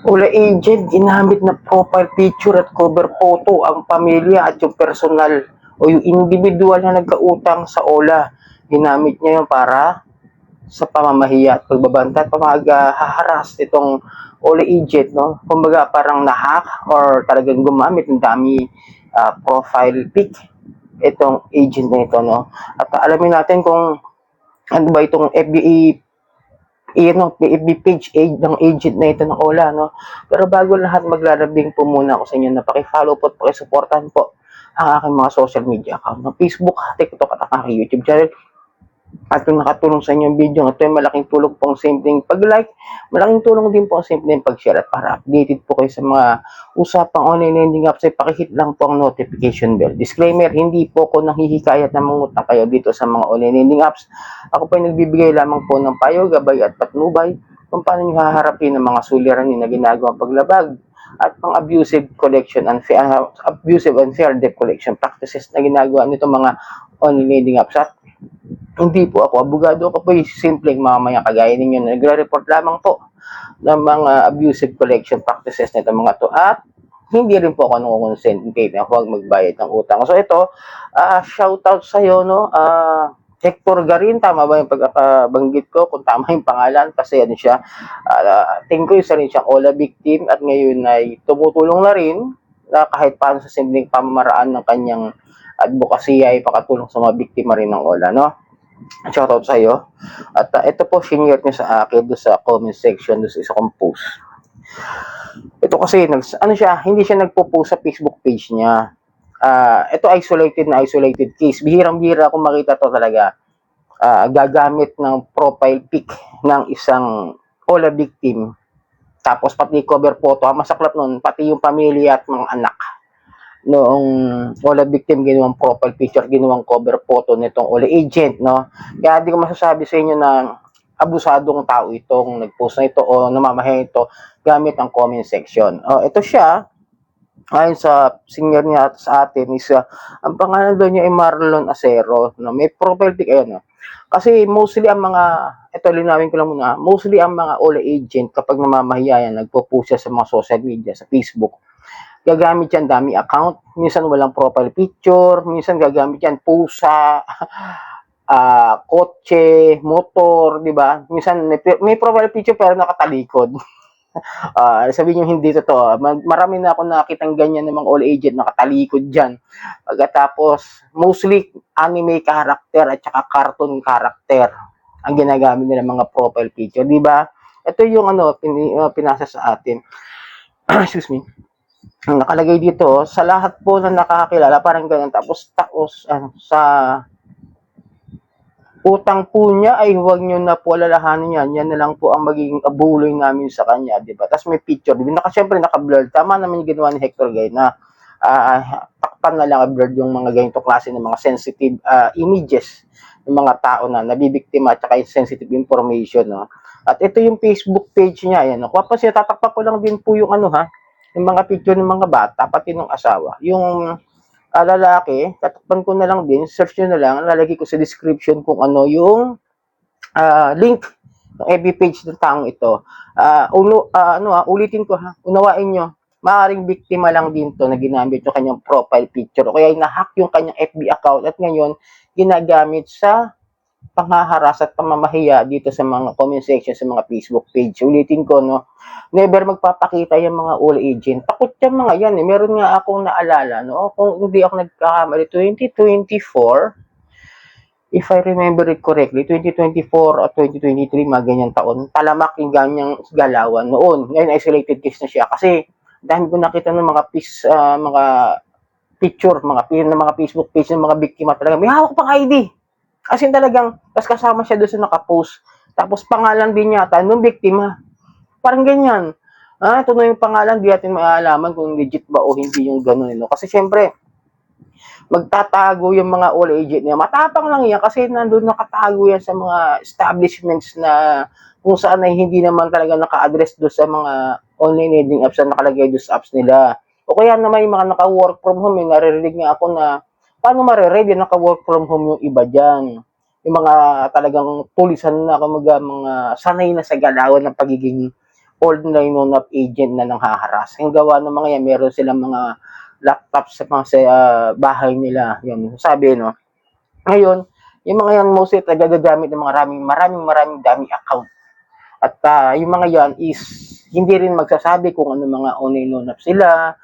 Ula agent, ginamit na profile picture at cover photo ang pamilya at yung personal o yung individual na nagkautang sa Ola. Ginamit niya yun para sa pamamahiya at pagbabanta at pamag-haharas itong Ola agent, no? Kumbaga parang na-hack or talagang gumamit ng dami profile pic itong agent na ito, no? At alamin natin kung ano ba itong FBA FB page ng agent na ito ng Ola, no? Pero bago lahat, maglalambing po muna ako sa inyo na paki-follow po at paki-supportan po ang aking mga social media account ng Facebook, TikTok at ang aking YouTube channel. At kung nakatulong sa inyo ang video ito ay malaking tulong po ang simpleng pag-like, malaking tulong din po ang simpleng pag-share at para updated po kayo sa mga usapang online lending apps ay pakihit lang po ang notification bell. Disclaimer, hindi po ako nanghihikayat na mangutang kayo dito sa mga online lending apps. Ako po ay nagbibigay lamang po ng payo, gabay at patnubay kung paano nyo haharapin ang mga suliranin na ginagawang paglabag at pang abusive collection and abusive and fair debt collection practices na ginagawa nito mga online lending apps. At hindi po ako abogado, ako po yung simpleng mamaya kagaya ninyo na nagre-report lamang po ng mga abusive collection practices nito mga to, at hindi rin po ako nung-consent na huwag magbayad ng utang. So ito, shoutout sa'yo, no? Hector Garin, tama ba yung pagkabanggit ko? Kung tama yung pangalan, kasi ano siya, tingin ko isa rin siyang Ola victim at ngayon ay tumutulong na rin na kahit paano sa simpleng pamamaraan ng kanyang advocacy ay pakatulong sa mga biktima rin ng Ola, no? Shoutout sa iyo. At ito po, senior niya sa akin doon sa comment section, doon sa isa kong post. Ito kasi, ano siya, hindi siya nagpo-post sa Facebook page niya. Ito isolated case. Bihirang-bihira kung makita to talaga. Gagamit ng profile pic ng isang Ola victim. Tapos pati cover photo, masaklap nun, pati yung pamilya at mga anak noong Ola victim, ginawang profile picture, ginawang cover photo nitong Ola agent, no? Kaya di ko masasabi sa inyo na abusadong tao itong nag-post na ito o namamahay ito gamit ang comment section. Ito siya, ayon sa senior niya sa atin, is ang pangalan doon niya ay Marlon Acero, no? May profile pic, ayan, no? Kasi mostly ang mga, ito linawin ko lang muna, mostly ang mga Ola agent kapag namamahiya yan, nagpo-post siya sa mga social media, sa Facebook, gagamit yan dami account, minsan walang profile picture, minsan gagamit yan pusa, kotse, motor, di ba? Minsan may profile picture pero nakatalikod. Sabihin nyo hindi totoo. Marami na ako nakitang ganyan ng mga all agent nakatalikod dyan. Pagkatapos, mostly anime character at saka cartoon character ang ginagamit nila mga profile picture, di ba? Ito yung pinasa sa atin. Excuse me. Ang nakalagay dito, sa lahat po na nakakakilala, parang ganun. Tapos sa utang po niya ay huwag nyo na po alalahanin yan. Yan na lang po ang magiging abuloy namin sa kanya, di ba? Tapos may picture. Siyempre naka-blurred. Tama naman yung ginawa ni Hector Gay na takpan na lang blurred yung mga ganito klase ng mga sensitive images ng mga tao na nabibiktima at saka sensitive information, no? At ito yung Facebook page niya. Ayan, no? Kapag siya, tatakpa ko lang din po yung yung mga picture ng mga bata, pati ng asawa. Yung lalaki, tatakpan ko na lang din, search nyo na lang, lalagay ko sa description kung ano yung link ng FB page ng taong ito. Ulitin ko unawain nyo, maaaring biktima lang din to na ginamit yung kanyang profile picture o kaya na-hack yung kanyang FB account at ngayon ginagamit sa panghaharas at pamamahiya dito sa mga comment section sa mga Facebook page. Ulitin ko, no, never magpapakita yung mga all agent. Takot yung mga yan. Meron nga akong naalala, no, kung hindi ako nagkakamali, 2024, if I remember it correctly, 2024 o 2023, mga ganyan taon, talamak yung ganyang galawan noon. Ngayon, isolated case na siya. Kasi, dahil ko nakita ng mga mga picture, mga Facebook page ng mga biktima talaga, may hawak pang ID. As in talagang, tapos kasama siya doon sa nakapost. Tapos pangalan din yata nung biktima. Parang ganyan. Ito na yung pangalan, di natin maalaman kung legit ba o hindi yung gano'n. No? Kasi syempre, magtatago yung mga all agent niya. Matapang lang yan kasi nandun nakatago yan sa mga establishments na kung saan ay hindi naman talaga naka-address doon sa mga online lending apps na nakalagay doon sa apps nila. O kaya naman yung mga naka-work from home, naririnig nga ako na paano mareready naka-work from home yung iba dyan? Yung mga talagang tulisan na, mga sanay na sa galawan ng pagiging old na inunap agent na nanghaharas. Ang gawa ng mga yan, meron silang mga laptops sa mga bahay nila. Yun, sabi, no? Ngayon, yung mga yan mostly gagamit ng mga maraming daming account. At yung mga yan is hindi rin magsasabi kung ano mga inunap sila,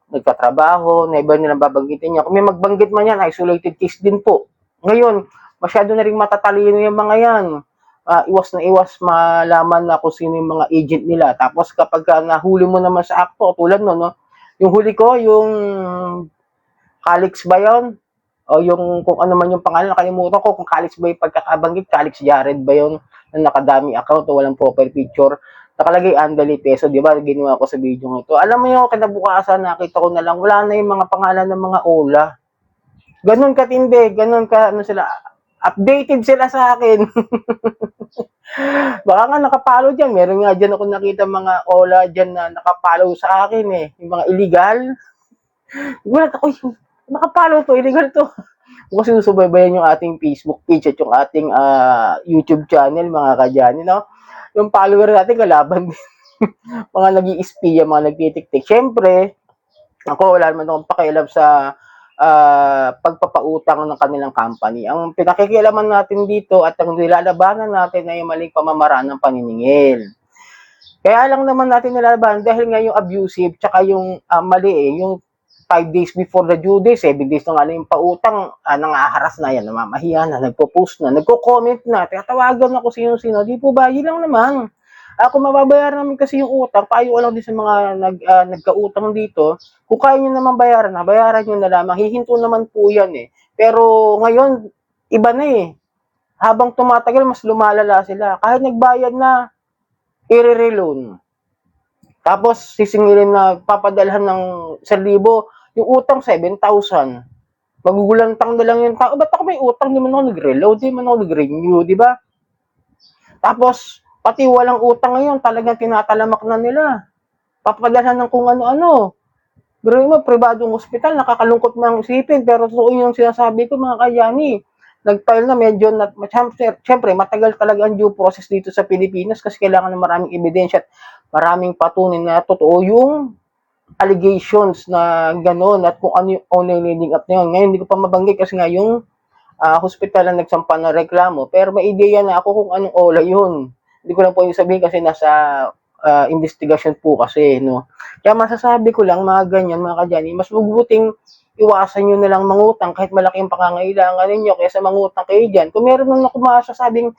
nagtatrabaho, na iba nilang babanggitin niya. Kung may magbanggit man yan, isolated case din po. Ngayon, masyado na rin matatalino yung mga yan. Iwas na iwas malaman na kung sino yung mga agent nila. Tapos kapag nahuli mo naman sa akto, tulad no, yung huli ko, yung Calix ba yun? O yung kung ano man yung pangalan, nakalimutan ko kung Calix ba yung pagkakabanggit, Calix Jared ba yun, na nakadami account o walang profile picture. Nakalagay Andali Peso, di ba? Ginawa ko sa video ito. Alam mo yung kinabukasan, nakita ko na lang, wala na yung mga pangalan ng mga Ola. Ganun katindi, ganun ka, ano sila, updated sila sa akin. Baka nga nakapalo dyan. Meron nga dyan ako nakita mga Ola dyan na nakapalo sa akin eh. Yung mga illegal. Gulat ako, nakapalo to, illegal to. Kasi sinusubaybayan yung ating Facebook page at yung ating YouTube channel, mga kadyani, no? Yung follower natin, kalaban din. Mga nag-i-espiya, mga nagtitiktik. Siyempre, ako, wala naman akong pakialam sa pagpapautang ng kanilang company. Ang pinakikialaman natin dito at ang nilalabanan natin ay yung maling pamamaraan ng paniningil. Kaya lang naman natin nilalabanan dahil nga yung abusive tsaka yung mali yung 5 days before the due day, 7 days na nga yung pautang, nangaharas na yan, namamahiya na, nagpo-post na, nagko-comment na, tatawagan na kung sino-sino, di po ba, yun lang naman. Kung mababayaran namin kasi yung utang, payo ko lang din sa mga nagka-utang dito, kung kaya nyo naman bayaran na, bayaran nyo na lamang, hihinto naman po yan eh. Pero ngayon, iba na eh. Habang tumatagal, mas lumalala sila. Kahit nagbayad na, i-reloan. Tapos, sisingilin na papadalhan ng 1,000, yung utang 7,000. Magugulantang na lang yung tao. Ba't ako may utang? Di man ako nag-reload, di man ako nag-renew, di ba? Tapos, pati walang utang ngayon, talagang tinatalamak na nila. Papadalhan ng kung ano-ano. Pero mo, pribadong hospital, nakakalungkot mang isipin. Pero totoo yung sinasabi ko, mga kayani. Nag-file na medyo, siyempre, matagal talaga ang due process dito sa Pilipinas kasi kailangan ng maraming ebidensya at maraming patunay na totoo yung allegations na gano'n at kung ano yung online leading up na yun. Ngayon, hindi ko pa mabanggit kasi nga yung hospital na nagsampa ng reklamo. Pero may ideya na ako kung anong ola yun. Hindi ko lang po yung sabihin kasi nasa investigation po kasi, no. Kaya masasabi ko lang, mga ganyan, mga kadyani, mas mabuting iwasan nyo na lang mangutang kahit malaki ang pangangailangan ninyo kaysa mangutang kayo dyan. Kung meron nang masasabing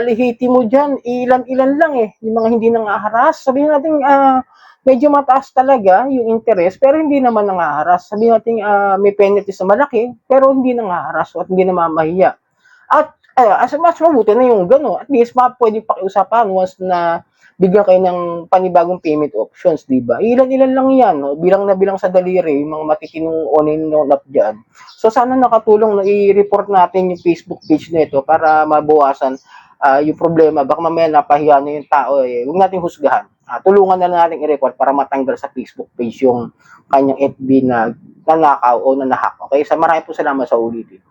lihiti mo dyan, ilan-ilan lang eh, yung mga hindi nangaharas. Sabihin natin, medyo mataas talaga yung interest, pero hindi naman nangaharas. Sabihin natin, may penalty sa malaki, pero hindi nangaharas at hindi namamahiya. At as mas mabuti na yung gano'n. At least, pwede pakiusapan once na bigyan kayo ng panibagong payment options, di ba? Ilan-ilan lang yan, no? Bilang na bilang sa daliri, yung mga matitinong online up dyan. So, sana nakatulong na i-report natin yung Facebook page nito para mabawasan yung problema. Baka mamaya napahiya na yung tao, eh. Huwag natin husgahan. Tulungan na natin i-report para matanggal sa Facebook page yung kanyang FB na nanakaw o nanahack. Okay? So, maraming po salamat sa ulitin.